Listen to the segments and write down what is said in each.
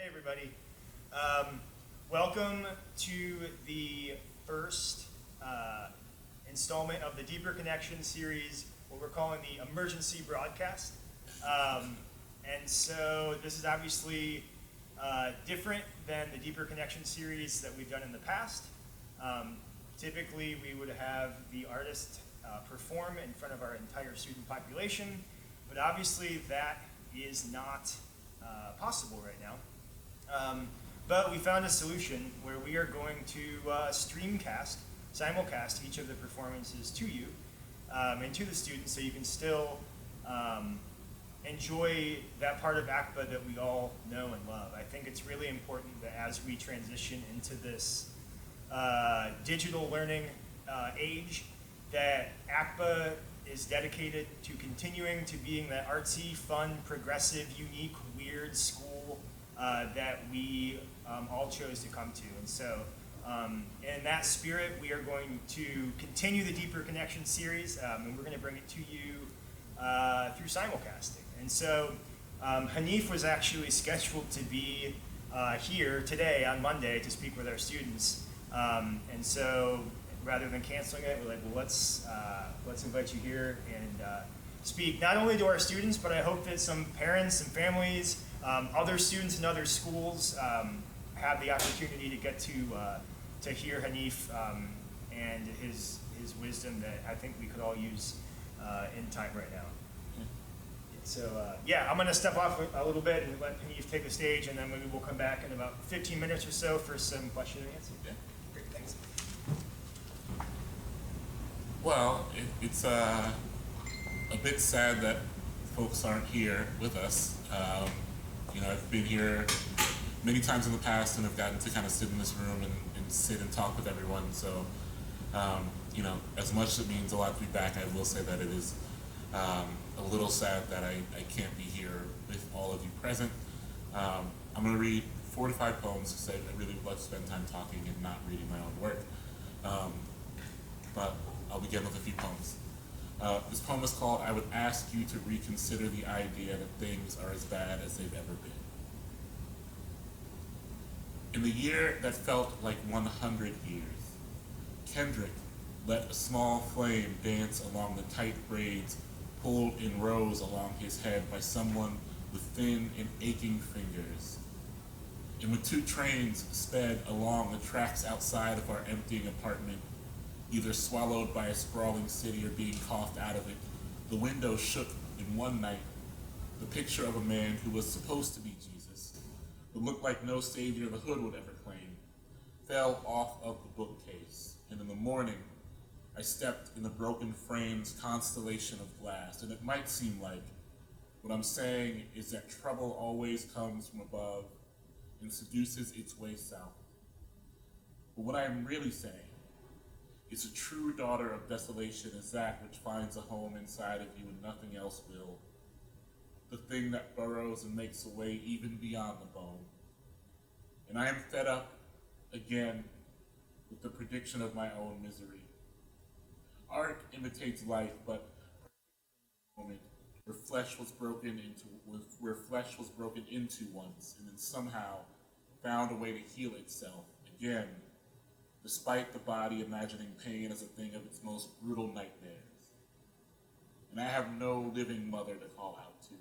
Hey everybody. Welcome to the first installment of the Deeper Connection series, what we're calling the emergency broadcast. And so this is obviously different than the Deeper Connection series that we've done in the past. Typically we would have the artist perform in front of our entire student population, but obviously that is not possible right now. But we found a solution where we are going to simulcast each of the performances to you and to the students, so you can still enjoy that part of ACPA that we all know and love. I think it's really important that as we transition into this digital learning age, that ACPA is dedicated to continuing to being that artsy, fun, progressive, unique, weird school that we all chose to come to. And so in that spirit, we are going to continue the Deeper Connection series, and we're going to bring it to you through simulcasting. And so Hanif was actually scheduled to be here today on Monday to speak with our students. And so rather than canceling it, we're like, well, let's invite you here and speak not only to our students, but I hope that some parents and families, other students in other schools have the opportunity to get to hear Hanif and his wisdom that I think we could all use in time right now. So yeah, I'm going to step off a little bit and let Hanif take the stage, and then maybe we'll come back in about 15 minutes or so for some question and answer. Yeah. Great, thanks. Well, it's a bit sad that folks aren't here with us. I've been here many times in the past and have gotten to kind of sit in this room and sit and talk with everyone. So, as much as it means a lot to be back, I will say that it is a little sad that I can't be here with all of you present. I'm going to read 4 to 5 poems because I really would love to spend time talking and not reading my own work. But I'll begin with a few poems. This poem is called "I Would Ask You to Reconsider the Idea That Things Are As Bad As They've Ever Been." In the year that felt like 100 years, Kendrick let a small flame dance along the tight braids pulled in rows along his head by someone with thin and aching fingers. And when 2 trains sped along the tracks outside of our emptying apartment, either swallowed by a sprawling city or being coughed out of it, the window shook in one night. The picture of a man who was supposed to be Jesus, but looked like no savior the hood would ever claim, fell off of the bookcase. And in the morning, I stepped in the broken frame's constellation of glass. And it might seem like what I'm saying is that trouble always comes from above and seduces its way south. But what I am really saying is a true daughter of desolation is that which finds a home inside of you and nothing else will. The thing that burrows and makes a way even beyond the bone. And I am fed up again with the prediction of my own misery. Art imitates life, but moment where flesh was broken into once, and then somehow found a way to heal itself again, despite the body imagining pain as a thing of its most brutal nightmares. And I have no living mother to call out to.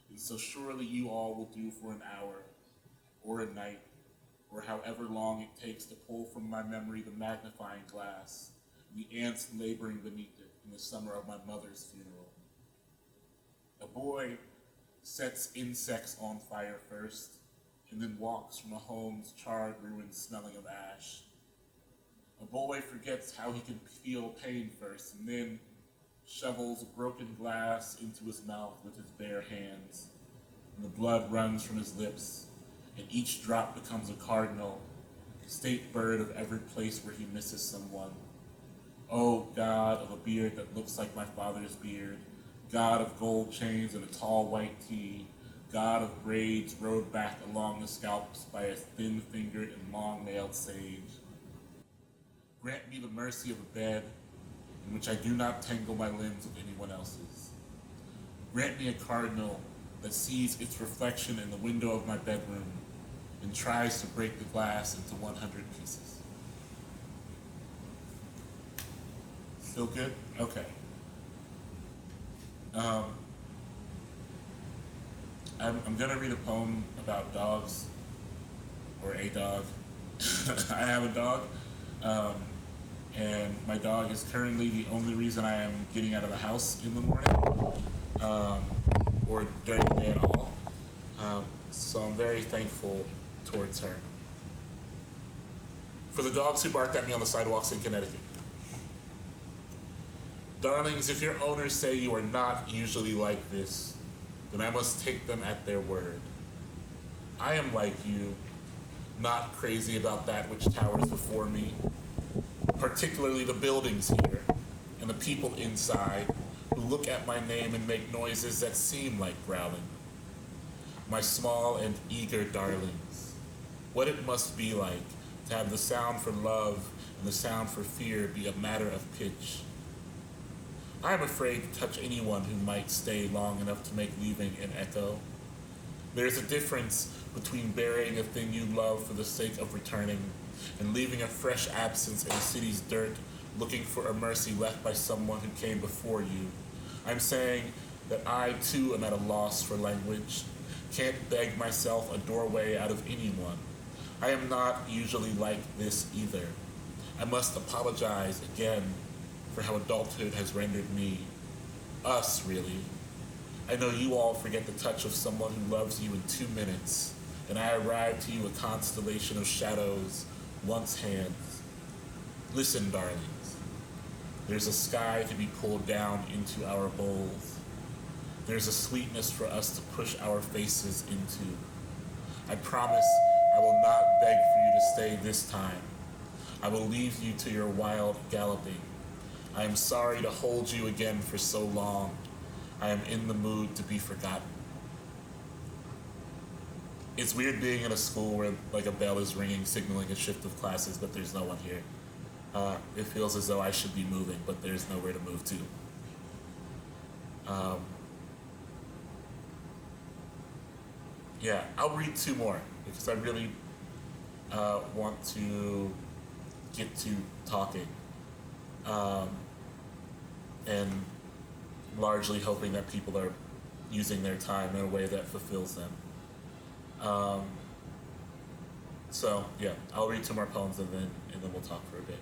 And so surely you all will do for an hour, or a night, or however long it takes to pull from my memory the magnifying glass, and the ants laboring beneath it in the summer of my mother's funeral. A boy sets insects on fire first, and then walks from a home's charred ruins smelling of ash. A boy forgets how he can feel pain first, and then shovels broken glass into his mouth with his bare hands, and the blood runs from his lips, and each drop becomes a cardinal, state bird of every place where he misses someone. Oh, God of a beard that looks like my father's beard, God of gold chains and a tall white tee, God of braids rode back along the scalps by a thin-fingered and long-nailed sage. Grant me the mercy of a bed in which I do not tangle my limbs with anyone else's. Grant me a cardinal that sees its reflection in the window of my bedroom, and tries to break the glass into 100 pieces. Still good? Okay. I'm gonna read a poem about dogs, or a dog. I have a dog, and my dog is currently the only reason I am getting out of the house in the morning, or during the day at all. So I'm very thankful towards her. For the dogs who barked at me on the sidewalks in Connecticut. Darlings, if your owners say you are not usually like this, then I must take them at their word. I am like you, not crazy about that which towers before me, particularly the buildings here and the people inside who look at my name and make noises that seem like growling. My small and eager darlings, what it must be like to have the sound for love and the sound for fear be a matter of pitch. I am afraid to touch anyone who might stay long enough to make leaving an echo. There's a difference between burying a thing you love for the sake of returning and leaving a fresh absence in the city's dirt, looking for a mercy left by someone who came before you. I'm saying that I too am at a loss for language, can't beg myself a doorway out of anyone. I am not usually like this either. I must apologize again for how adulthood has rendered me. Us, really. I know you all forget the touch of someone who loves you in 2 minutes, and I arrive to you a constellation of shadows, once hands. Listen, darlings. There's a sky to be pulled down into our bowls. There's a sweetness for us to push our faces into. I promise I will not beg for you to stay this time. I will leave you to your wild galloping. I am sorry to hold you again for so long. I am in the mood to be forgotten. It's weird being in a school where like a bell is ringing, signaling a shift of classes, but there's no one here. It feels as though I should be moving, but there's nowhere to move to. Yeah, I'll read 2 more because I really want to get to talking. And largely hoping that people are using their time in a way that fulfills them. So yeah, I'll read 2 more poems and then we'll talk for a bit.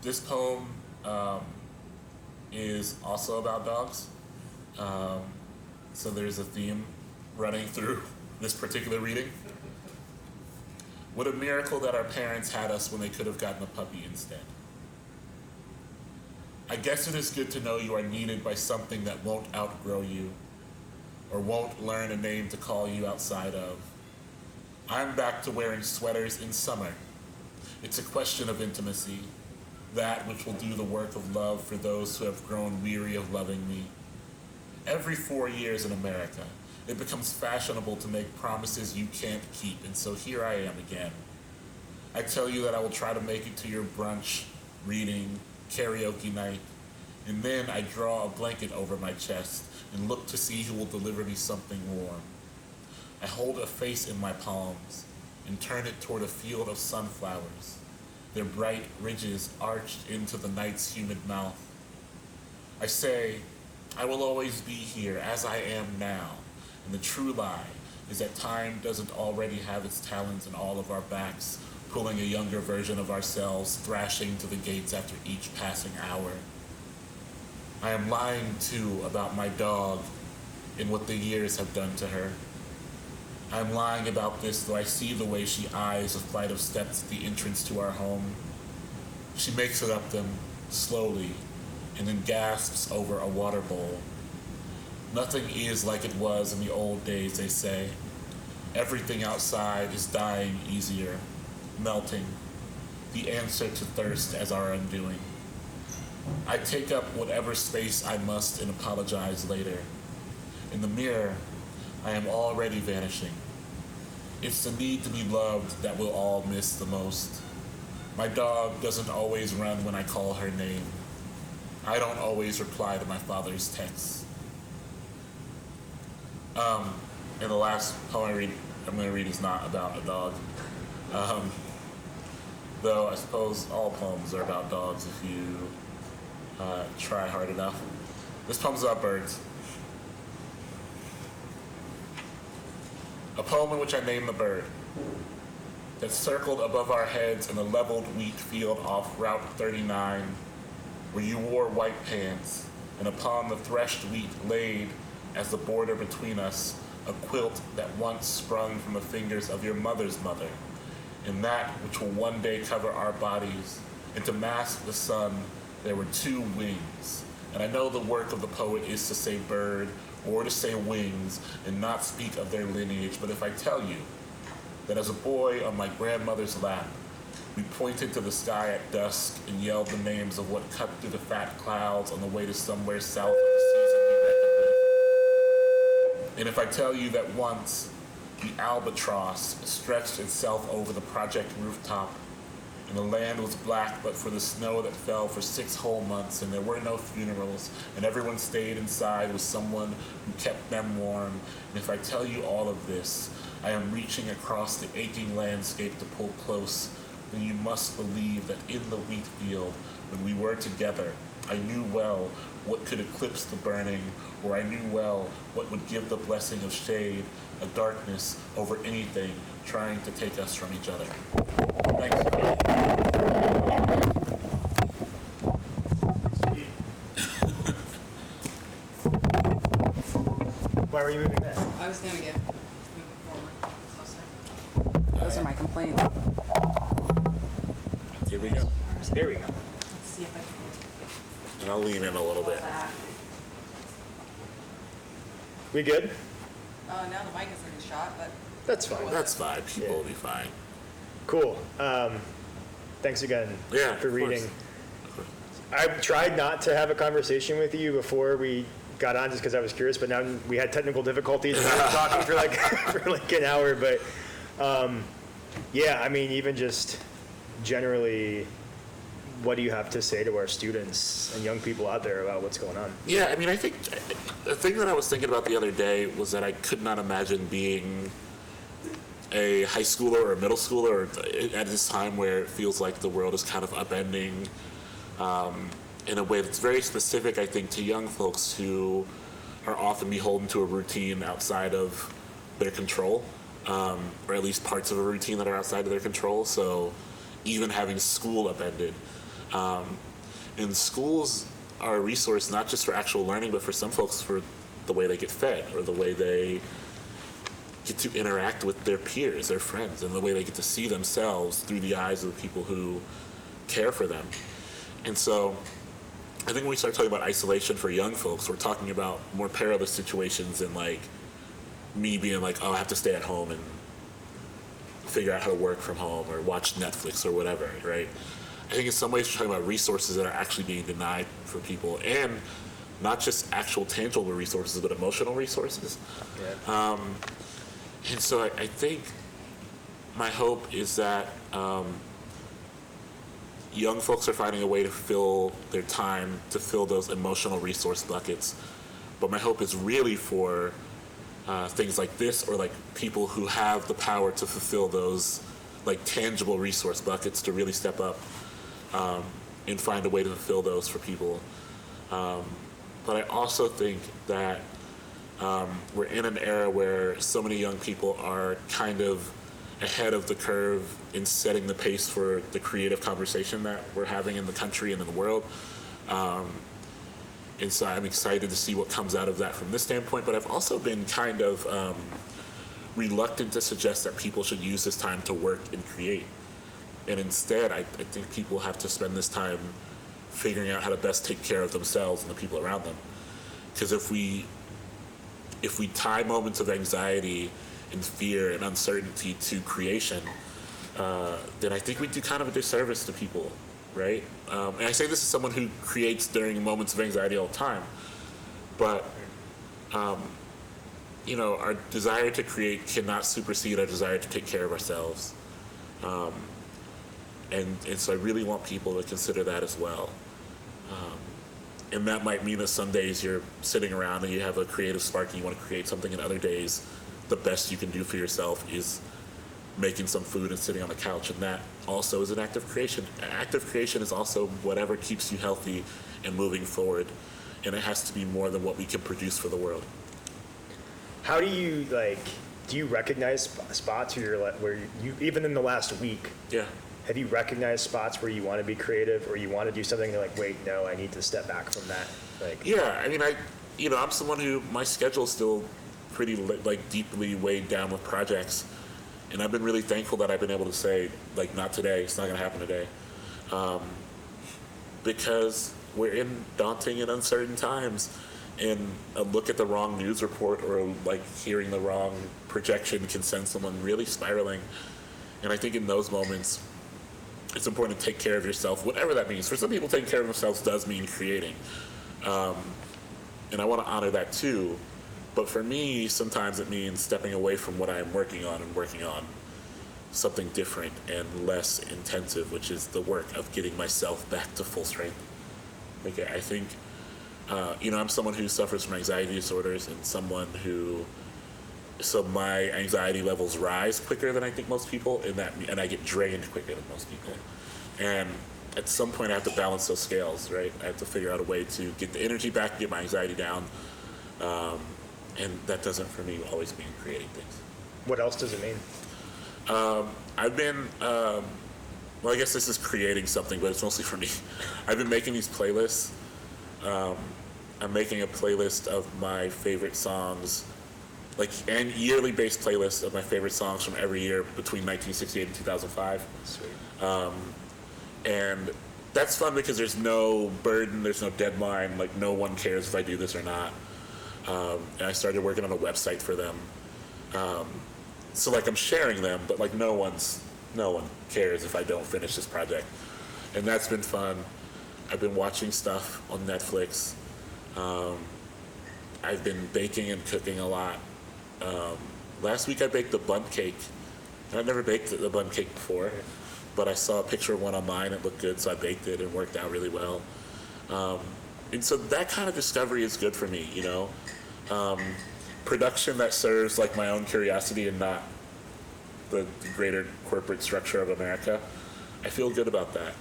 This poem is also about dogs. So there's a theme running through this particular reading. What a miracle that our parents had us when they could have gotten a puppy instead. I guess it is good to know you are needed by something that won't outgrow you or won't learn a name to call you outside of. I'm back to wearing sweaters in summer. It's a question of intimacy, that which will do the work of love for those who have grown weary of loving me. Every 4 years in America, it becomes fashionable to make promises you can't keep, and so here I am again. I tell you that I will try to make it to your brunch, reading, karaoke night, and then I draw a blanket over my chest and look to see who will deliver me something warm. I hold a face in my palms and turn it toward a field of sunflowers, their bright ridges arched into the night's humid mouth. I say, I will always be here as I am now. And the true lie is that time doesn't already have its talons in all of our backs, pulling a younger version of ourselves, thrashing to the gates after each passing hour. I am lying, too, about my dog and what the years have done to her. I am lying about this, though I see the way she eyes a flight of steps at the entrance to our home. She makes it up them, slowly, and then gasps over a water bowl. Nothing is like it was in the old days, they say. Everything outside is dying easier, melting, the answer to thirst as our undoing. I take up whatever space I must and apologize later. In the mirror, I am already vanishing. It's the need to be loved that we'll all miss the most. My dog doesn't always run when I call her name. I don't always reply to my father's texts. And the last poem I'm going to read is not about a dog. Though I suppose all poems are about dogs if you try hard enough. This poem's about birds. A poem in which I name the bird that circled above our heads in a leveled wheat field off Route 39, where you wore white pants, and upon the threshed wheat laid, as the border between us, a quilt that once sprung from the fingers of your mother's mother, and that which will one day cover our bodies, and to mask the sun, there were two wings. And I know the work of the poet is to say bird, or to say wings, and not speak of their lineage, but if I tell you that as a boy on my grandmother's lap, we pointed to the sky at dusk and yelled the names of what cut through the fat clouds on the way to somewhere south of the season we reckoned with. And if I tell you that once the albatross stretched itself over the project rooftop, and the land was black but for the snow that fell for 6 whole months, and there were no funerals, and everyone stayed inside with someone who kept them warm. And if I tell you all of this, I am reaching across the aching landscape to pull close, then you must believe that in the wheat field, when we were together, I knew well what could eclipse the burning, or I knew well what would give the blessing of shade, a darkness over anything trying to take us from each other. Thanks. Why were you moving that? I was gonna get move it forward closer. Those are my complaints. Here we go. There we go. Let's see if I can And I'll lean in a little bit. that. We good? Now the mic is already shot, but That's fine. That's fine. People will be fine. Cool. Thanks again Yeah, for of reading. course. I tried not to have a conversation with you before we got on just because I was curious, but now we had technical difficulties and we were talking for like for like an hour. But yeah, I mean, even just generally, what do you have to say to our students and young people out there about what's going on? Yeah, I mean, I think the thing that I was thinking about the other day was that I could not imagine being a high schooler or a middle schooler at this time where it feels like the world is kind of upending in a way that's very specific, I think, to young folks who are often beholden to a routine outside of their control, or at least parts of a routine that are outside of their control. So even having school upended. And schools are a resource not just for actual learning, but for some folks for the way they get fed, or the way they get to interact with their peers, their friends, and the way they get to see themselves through the eyes of the people who care for them. And so I think when we start talking about isolation for young folks, we're talking about more perilous situations than like me being like, oh, I have to stay at home and figure out how to work from home or watch Netflix or whatever, right? I think in some ways we're talking about resources that are actually being denied for people, and not just actual tangible resources, but emotional resources. Yeah. And so I think my hope is that young folks are finding a way to fill their time, to fill those emotional resource buckets. But my hope is really for things like this, or like people who have the power to fulfill those like tangible resource buckets, to really step up and find a way to fulfill those for people. But I also think that we're in an era where so many young people are kind of ahead of the curve in setting the pace for the creative conversation that we're having in the country and in the world. And so I'm excited to see what comes out of that from this standpoint, but I've also been kind of reluctant to suggest that people should use this time to work and create. And instead, I think people have to spend this time figuring out how to best take care of themselves and the people around them. Because if we tie moments of anxiety and fear and uncertainty to creation, then I think we do kind of a disservice to people, right? And I say this as someone who creates during moments of anxiety all the time, but you know, our desire to create cannot supersede our desire to take care of ourselves. And so I really want people to consider that as well. And that might mean that some days you're sitting around and you have a creative spark and you want to create something, and other days the best you can do for yourself is making some food and sitting on the couch, and that also is an act of creation. Active creation is also whatever keeps you healthy and moving forward, and it has to be more than what we can produce for the world. How do you do you recognize spots where you even in the last week, Yeah. have you recognized spots where you want to be creative or you want to do something and like, wait, no, I need to step back from that? Yeah, I mean, I'm someone who, my schedule's still pretty deeply weighed down with projects, and I've been really thankful that I've been able to say, not today, it's not gonna happen today. Because we're in daunting and uncertain times, and a look at the wrong news report or hearing the wrong projection can send someone really spiraling. And I think in those moments, it's important to take care of yourself, whatever that means. For some people, taking care of themselves does mean creating. And I want to honor that too. But for me, sometimes it means stepping away from what I am working on and working on something different and less intensive, which is the work of getting myself back to full strength. I think, I'm someone who suffers from anxiety disorders, and so my anxiety levels rise quicker than I think most people, and I get drained quicker than most people. And at some point I have to balance those scales, right? I have to figure out a way to get the energy back, get my anxiety down. And that doesn't, for me, always mean creating things. What else does it mean? I've been, I guess this is creating something, but it's mostly for me. I've been making these playlists. I'm making a playlist of my favorite songs, and yearly based playlists of my favorite songs from every year between 1968 and 2005. Sweet. And that's fun because there's no burden, there's no deadline, no one cares if I do this or not. And I started working on a website for them. So I'm sharing them, but no one cares if I don't finish this project. And that's been fun. I've been watching stuff on Netflix. I've been baking and cooking a lot. Last week I baked a bundt cake. And I've never baked a bundt cake before, but I saw a picture of one online, it looked good, so I baked it and worked out really well. And so that kind of discovery is good for me, production that serves my own curiosity and not the greater corporate structure of America. I feel good about that.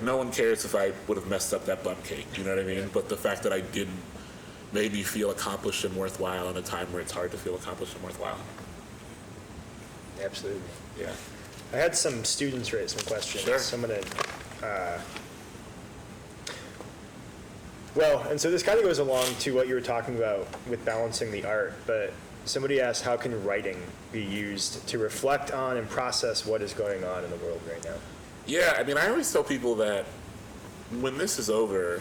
No one cares if I would have messed up that bundt cake, you know what I mean? But the fact that I didn't made me feel accomplished and worthwhile in a time where it's hard to feel accomplished and worthwhile. Absolutely. Yeah. I had some students raise some questions. Sure. So I'm going to, and so this kind of goes along to what you were talking about with balancing the art, but somebody asked, how can writing be used to reflect on and process what is going on in the world right now? Yeah, I mean, I always tell people that when this is over,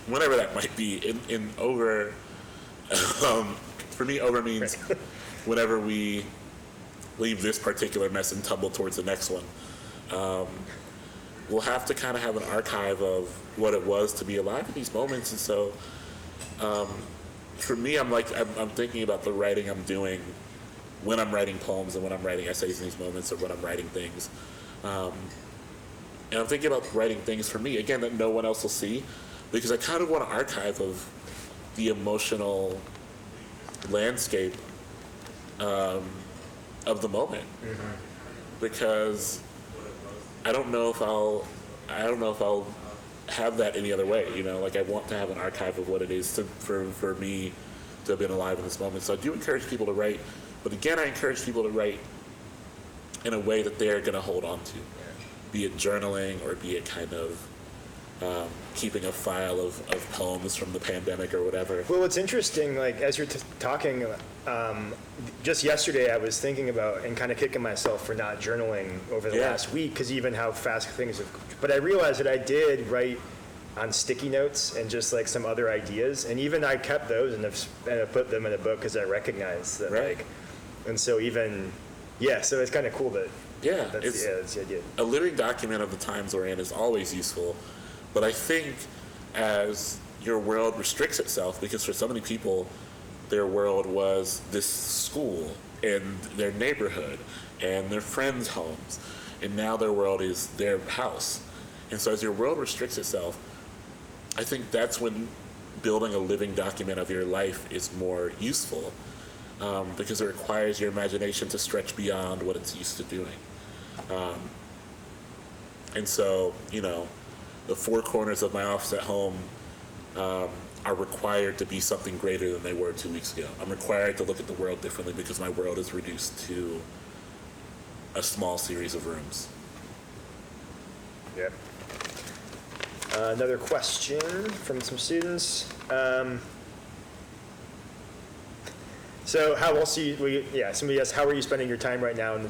whenever that might be, over, for me, over means whenever we leave this particular mess and tumble towards the next one. We'll have to kind of have an archive of what it was to be alive in these moments. And so for me, I'm thinking about the writing I'm doing when I'm writing poems and when I'm writing essays in these moments, or when I'm writing things. And I'm thinking about writing things for me, again, that no one else will see, because I kind of want an archive of the emotional landscape of the moment. Mm-hmm. Because I don't know if I'll have that any other way, I want to have an archive of what it is for me to have been alive in this moment. So I do encourage people to write, but again, I encourage people to write in a way that they're going to hold on to, be it journaling or be it kind of keeping a file of poems from the pandemic or whatever. Well, what's interesting, as you're talking, just yesterday I was thinking about and kind of kicking myself for not journaling over the last week, because even how fast things have. But I realized that I did write on sticky notes and just some other ideas, and even I kept those and have put them in a book because I recognized that and so so it's kind of cool that. Yeah, that's the idea. A living document of the times we're in is always useful, but I think as your world restricts itself, because for so many people, their world was this school and their neighborhood and their friends' homes, and now their world is their house. And so as your world restricts itself, I think that's when building a living document of your life is more useful because it requires your imagination to stretch beyond what it's used to doing. And so, you know, the four corners of my office at home are required to be something greater than they were 2 weeks ago. I'm required to look at the world differently because my world is reduced to a small series of rooms. Yep. Another question from some students. So how else do you, somebody asked, how are you spending your time right now and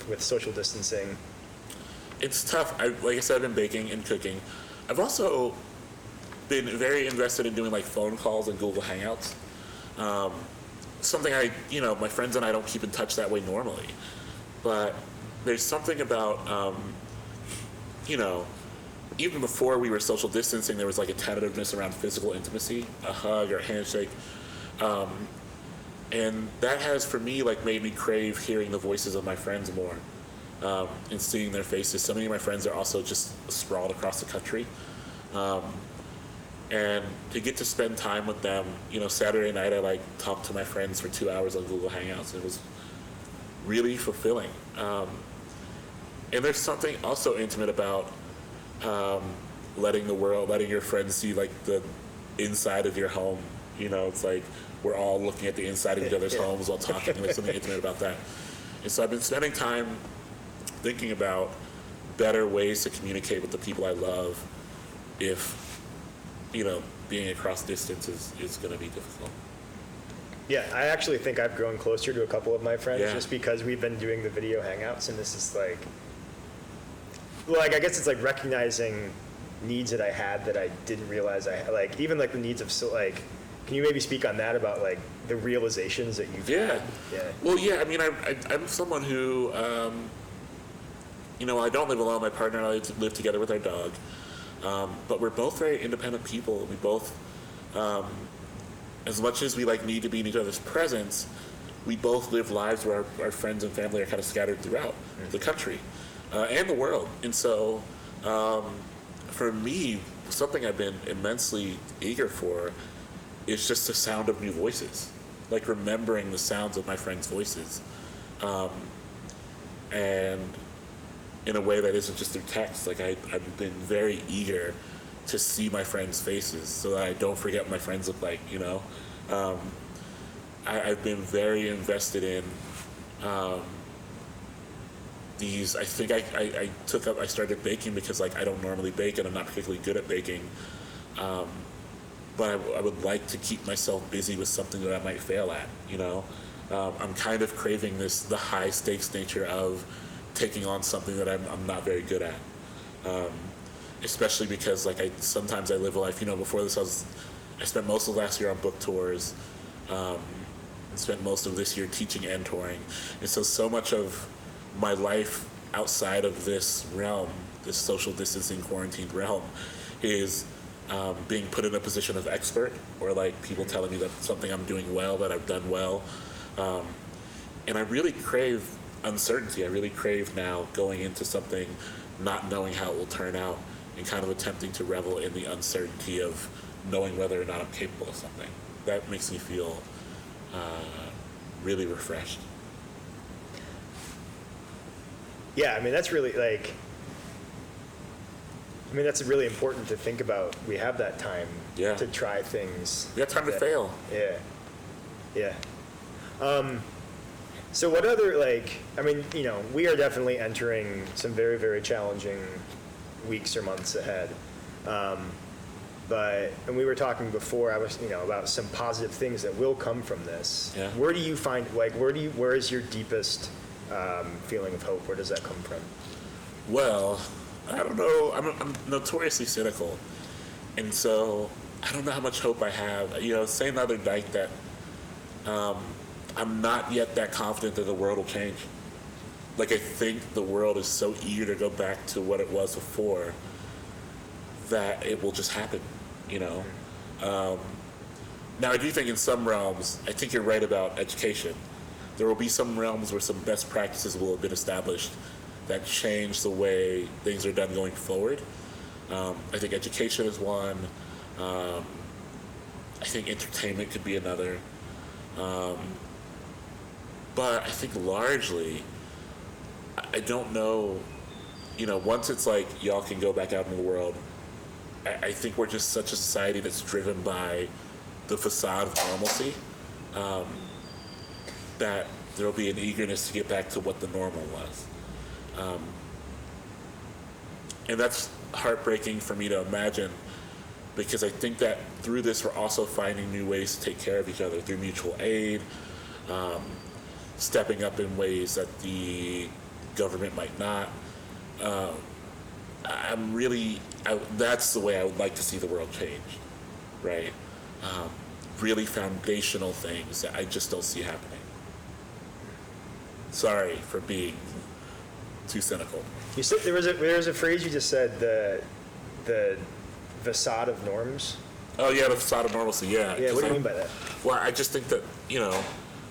with social distancing? It's tough. Like I said, I've been baking and cooking. I've also been very invested in doing like phone calls and Google Hangouts. Something my friends and I don't keep in touch that way normally. But there's something about, even before we were social distancing, there was like a tentativeness around physical intimacy, a hug or a handshake. And that has, for me, like made me crave hearing the voices of my friends more and seeing their faces. So many of my friends are also just sprawled across the country. And to get to spend time with them, Saturday night I talked to my friends for 2 hours on Google Hangouts. It was really fulfilling. And there's something also intimate about letting your friends see like the inside of your home. It's like we're all looking at the inside of each other's homes while talking, and there's something intimate about that. And so I've been spending time thinking about better ways to communicate with the people I love if, being across distance is going to be difficult. Yeah, I actually think I've grown closer to a couple of my friends just because we've been doing the video hangouts, and this is I guess it's like recognizing needs that I had that I didn't realize I had, even the needs of, can you maybe speak on that about the realizations that you've had? Yeah. Well, yeah, I mean, I'm someone who, I don't live alone. My partner and I live together with our dog. But we're both very independent people. We both, as much as we need to be in each other's presence, we both live lives where our friends and family are kind of scattered throughout the country and the world. And so, for me, something I've been immensely eager for is just the sound of new voices, remembering the sounds of my friends' voices, and in a way that isn't just through text. I've been very eager to see my friends' faces so that I don't forget what my friends look like. I've been very invested in these. I think I started baking because I don't normally bake and I'm not particularly good at baking. But I would like to keep myself busy with something that I might fail at, I'm kind of craving the high stakes nature of taking on something that I'm not very good at. Especially because sometimes I live a life, before this I spent most of last year on book tours, and spent most of this year teaching and touring. And so much of my life outside of this realm, this social distancing quarantined realm, is being put in a position of expert, or people telling me that something I'm doing well, that I've done well. And I really crave uncertainty. I really crave now going into something not knowing how it will turn out and kind of attempting to revel in the uncertainty of knowing whether or not I'm capable of something. That makes me feel really refreshed. Yeah, I mean, that's really that's really important to think about. We have that time to try things. We have time to fail. Yeah. Yeah. So what other, we are definitely entering some very, very challenging weeks or months ahead. And we were talking before, about some positive things that will come from this. Yeah. Where do you find, where is your deepest feeling of hope? Where does that come from? Well, I don't know. I'm notoriously cynical. And so I don't know how much hope I have. Saying the other night that I'm not yet that confident that the world will change. I think the world is so eager to go back to what it was before that it will just happen, Now, I do think in some realms, I think you're right about education. There will be some realms where some best practices will have been established that change the way things are done going forward. I think education is one. I think entertainment could be another. But I think largely, I don't know, once it's like y'all can go back out in the world, I think we're just such a society that's driven by the facade of normalcy, that there'll be an eagerness to get back to what the normal was. And that's heartbreaking for me to imagine, because I think that through this we're also finding new ways to take care of each other through mutual aid, stepping up in ways that the government might not. That's the way I would like to see the world change, right? Really foundational things that I just don't see happening. Sorry for being too cynical. You said there was a phrase you just said, the facade of norms. Oh yeah, the facade of normalcy. Yeah. Yeah. What do you mean by that? Well, I just think that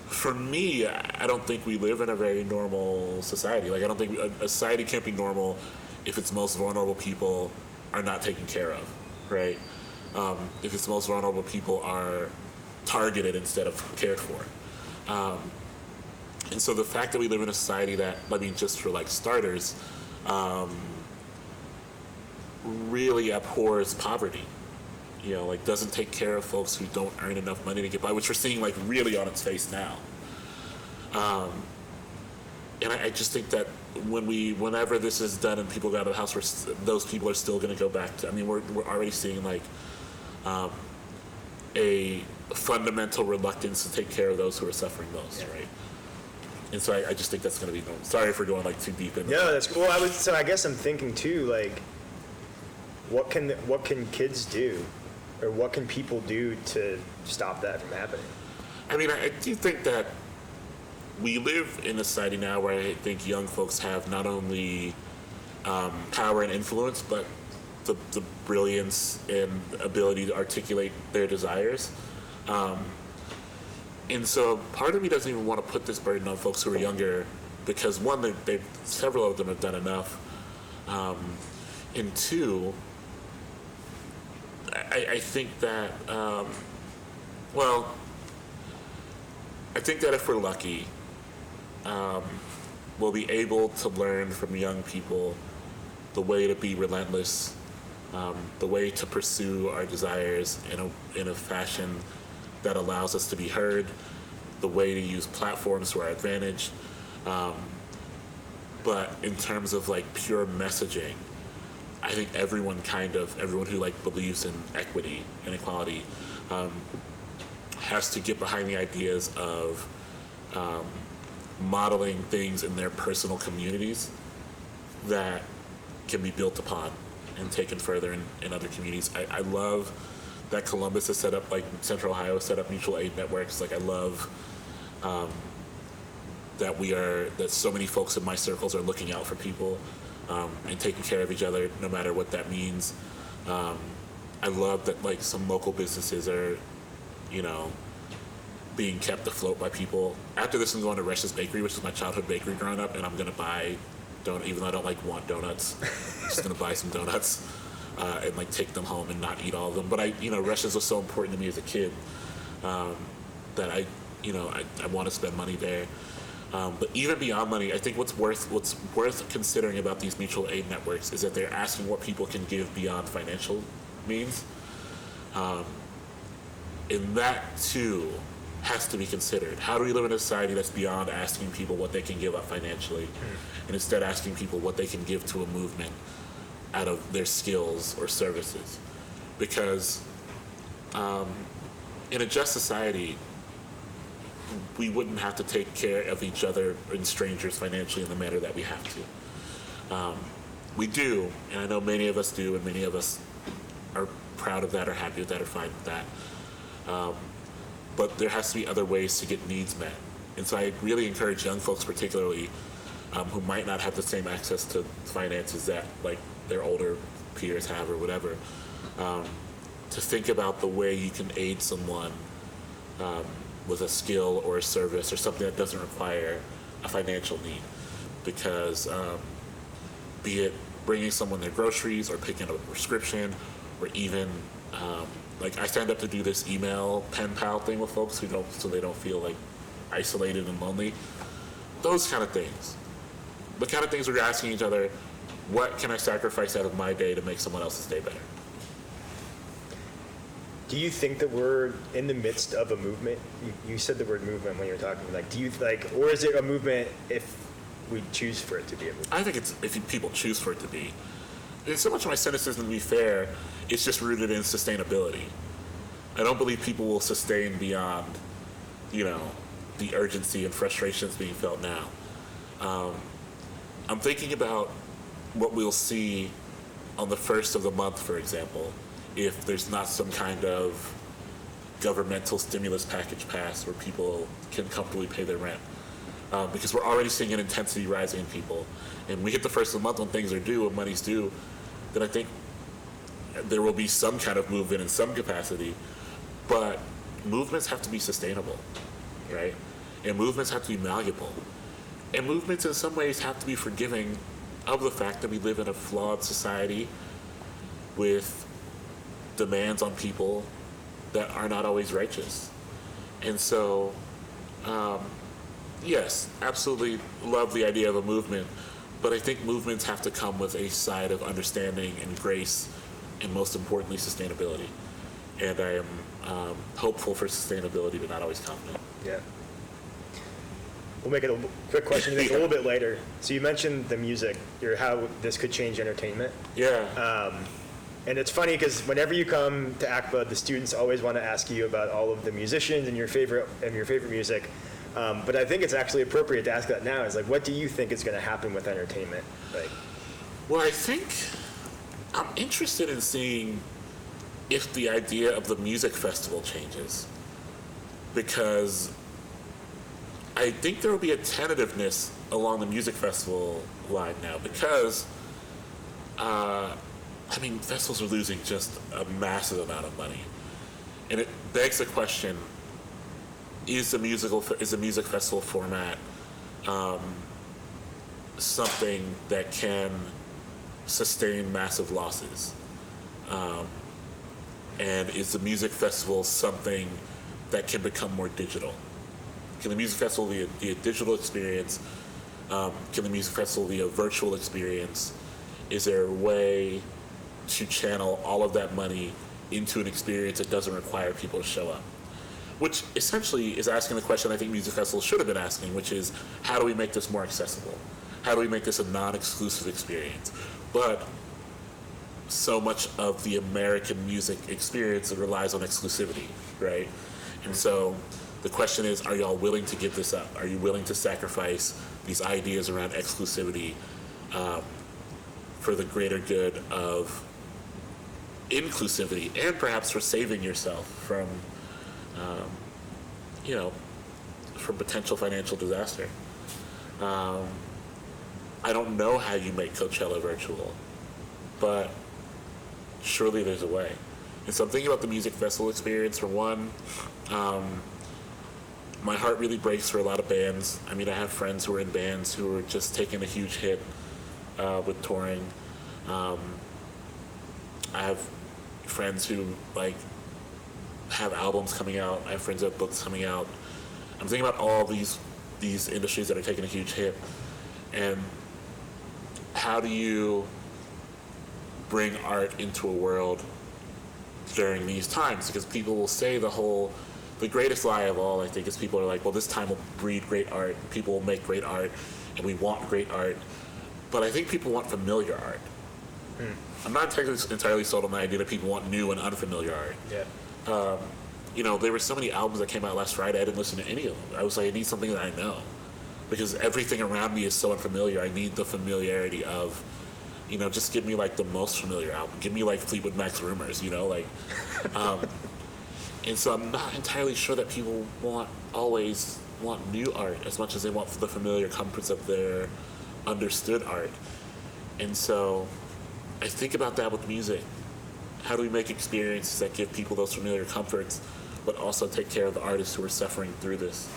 for me, I don't think we live in a very normal society. Like, I don't think a society can't be normal if its most vulnerable people are not taken care of, right? If its most vulnerable people are targeted instead of cared for. And so the fact that we live in a society that, just for like starters, really abhors poverty, doesn't take care of folks who don't earn enough money to get by, which we're seeing like really on its face now. And I just think that whenever this is done and people go out of the house, those people are still going to go back to, we're already seeing like a fundamental reluctance to take care of those who are suffering most, right? And so I just think that's going to be, sorry for going like too deep into No, that's cool. So I guess I'm thinking too, like, what can kids do, or what can people do to stop that from happening? I do think that we live in a society now where I think young folks have not only power and influence, but the brilliance and ability to articulate their desires. And so part of me doesn't even want to put this burden on folks who are younger, because one, several of them have done enough. And two, I think that, I think that if we're lucky, we'll be able to learn from young people the way to be relentless, the way to pursue our desires in a fashion that allows us to be heard, the way to use platforms to our advantage. But in terms of like pure messaging, I think everyone who like believes in equity and equality has to get behind the ideas of modeling things in their personal communities that can be built upon and taken further in other communities. I love that Columbus has set up, like Central Ohio has set up mutual aid networks. Like, I love that so many folks in my circles are looking out for people and taking care of each other, no matter what that means. I love that like some local businesses are, being kept afloat by people. After this, I'm going to Resh's Bakery, which is my childhood bakery growing up, and I'm gonna buy even though I don't want donuts, I'm just gonna buy some donuts and like take them home and not eat all of them. But Resh's was so important to me as a kid that I want to spend money there. But even beyond money, I think what's worth considering about these mutual aid networks is that they're asking what people can give beyond financial means. And that too has to be considered. How do we live in a society that's beyond asking people what they can give up financially, and instead asking people what they can give to a movement out of their skills or services? Because in a just society, we wouldn't have to take care of each other and strangers financially in the manner that we have to. We do, and I know many of us do, and many of us are proud of that, or happy with that, or fine with that. But there has to be other ways to get needs met. And so I really encourage young folks particularly, who might not have the same access to finances that like their older peers have or whatever, to think about the way you can aid someone with a skill or a service or something that doesn't require a financial need. Because be it bringing someone their groceries or picking up a prescription, or even like I signed up to do this email pen pal thing with folks so they don't feel like isolated and lonely. Those kind of things. The kind of things we're asking each other, what can I sacrifice out of my day to make someone else's day better? Do you think that we're in the midst of a movement? You said the word movement when you were talking. Like, do you like, or is it a movement if we choose for it to be a movement? I think it's if people choose for it to be. And so much of my cynicism, to be fair, it's just rooted in sustainability. I don't believe people will sustain beyond, the urgency and frustrations being felt now. I'm thinking about what we'll see on the first of the month, for example, if there's not some kind of governmental stimulus package passed where people can comfortably pay their rent. Because we're already seeing an intensity rising in people. And we hit the first of the month when things are due, when money's due, then I think there will be some kind of movement in some capacity. But movements have to be sustainable, right? And movements have to be malleable. And movements in some ways have to be forgiving of the fact that we live in a flawed society with demands on people that are not always righteous. And so, yes, absolutely love the idea of a movement, but I think movements have to come with a side of understanding and grace, and most importantly, sustainability. And I am hopeful for sustainability, but not always confident. Yeah. We'll make it a quick question to make it a little bit later. So you mentioned the music, how this could change entertainment. Yeah. And it's funny because whenever you come to ACBA, the students always want to ask you about all of the musicians and your favorite music. But I think it's actually appropriate to ask that now. Is like, what do you think is going to happen with entertainment? Like, well, I think I'm interested in seeing if the idea of the music festival changes, because I think there will be a tentativeness along the music festival line now, because festivals are losing just a massive amount of money, and it begs the question: is the music festival format something that can sustain massive losses? And is the music festival something that can become more digital? Can the music festival be a digital experience? Can the music festival be a virtual experience? Is there a way to channel all of that money into an experience that doesn't require people to show up? Which essentially is asking the question I think music festivals should have been asking, which is, how do we make this more accessible? How do we make this a non-exclusive experience? But so much of the American music experience relies on exclusivity, right? And so the question is, are y'all willing to give this up? Are you willing to sacrifice these ideas around exclusivity for the greater good of inclusivity, and perhaps for saving yourself from from potential financial disaster? I don't know how you make Coachella virtual, but surely there's a way. And so I'm thinking about the music festival experience. For one, my heart really breaks for a lot of bands. I mean, I have friends who are in bands who are just taking a huge hit with touring. I have friends who have albums coming out. I have friends who have books coming out. I'm thinking about all these industries that are taking a huge hit, and how do you bring art into a world during these times? Because people will say the greatest lie of all, I think, is people are like, well, this time will breed great art, people will make great art, and we want great art. But I think people want familiar art. I'm not entirely sold on the idea that people want new and unfamiliar art. yeah. There were so many albums that came out last Friday, I didn't listen to any of them. I was like, I need something that I know. Because everything around me is so unfamiliar. I need the familiarity of, just give me the most familiar album. Give me Fleetwood Mac's Rumors, and so I'm not entirely sure that people always want new art as much as they want the familiar comforts of their understood art. And so I think about that with music. How do we make experiences that give people those familiar comforts, but also take care of the artists who are suffering through this?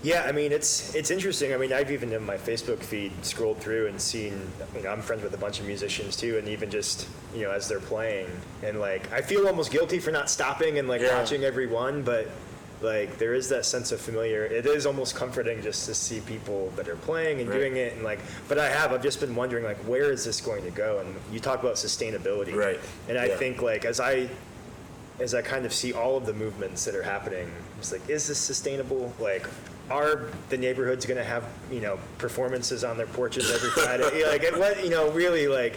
Yeah, I mean, it's interesting. I mean, I've even in my Facebook feed scrolled through and seen, I'm friends with a bunch of musicians too, and even just, as they're playing, and like, I feel almost guilty for not stopping and like watching every one, but like, there is that sense of familiarity. It is almost comforting just to see people that are playing and doing it, and like, but I've just been wondering, like, where is this going to go? And you talk about sustainability. Right. And I think, like, as I kind of see all of the movements that are happening, it's like, is this sustainable? Like, are the neighborhoods going to have, performances on their porches every Friday? Like, what, really, like,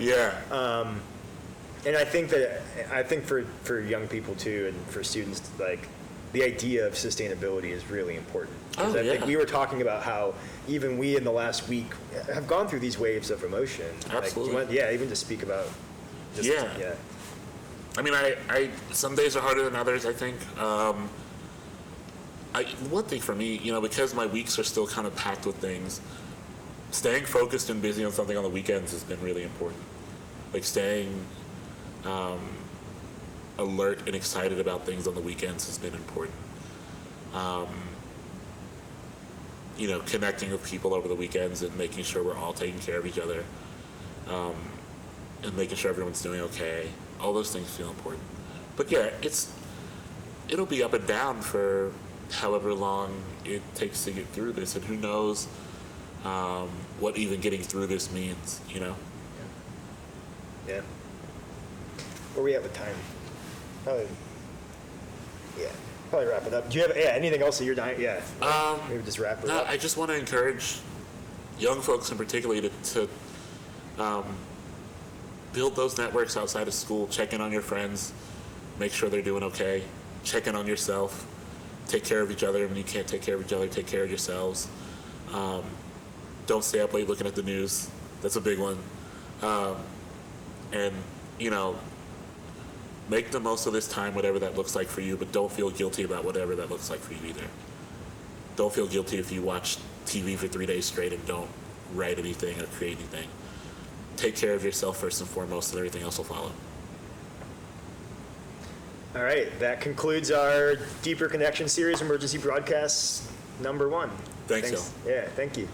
and I think for young people too, and for students, like, the idea of sustainability is really important. Because I think we were talking about how even we in the last week have gone through these waves of emotion. Absolutely. Like, even to speak about. Just, I mean, I some days are harder than others, I think. One thing for me, because my weeks are still kind of packed with things, staying focused and busy on something on the weekends has been really important. Like staying alert and excited about things on the weekends has been important. Connecting with people over the weekends and making sure we're all taking care of each other, and making sure everyone's doing okay. All those things feel important. But yeah, it'll be up and down for however long it takes to get through this, and who knows what even getting through this means, Yeah. Where we at with time? Probably wrap it up. Do you have anything else that you're dying? Yeah. Maybe just wrap it up. I just want to encourage young folks in particular to build those networks outside of school. Check in on your friends. Make sure they're doing okay. Check in on yourself. Take care of each other. When you can't take care of each other, take care of yourselves. Don't stay up late looking at the news. That's a big one. And, make the most of this time, whatever that looks like for you, but don't feel guilty about whatever that looks like for you either. Don't feel guilty if you watch TV for 3 days straight and don't write anything or create anything. Take care of yourself first and foremost, and everything else will follow. All right, that concludes our Deeper Connection series, emergency broadcasts number 1. Thanks, y'all. Yeah, thank you.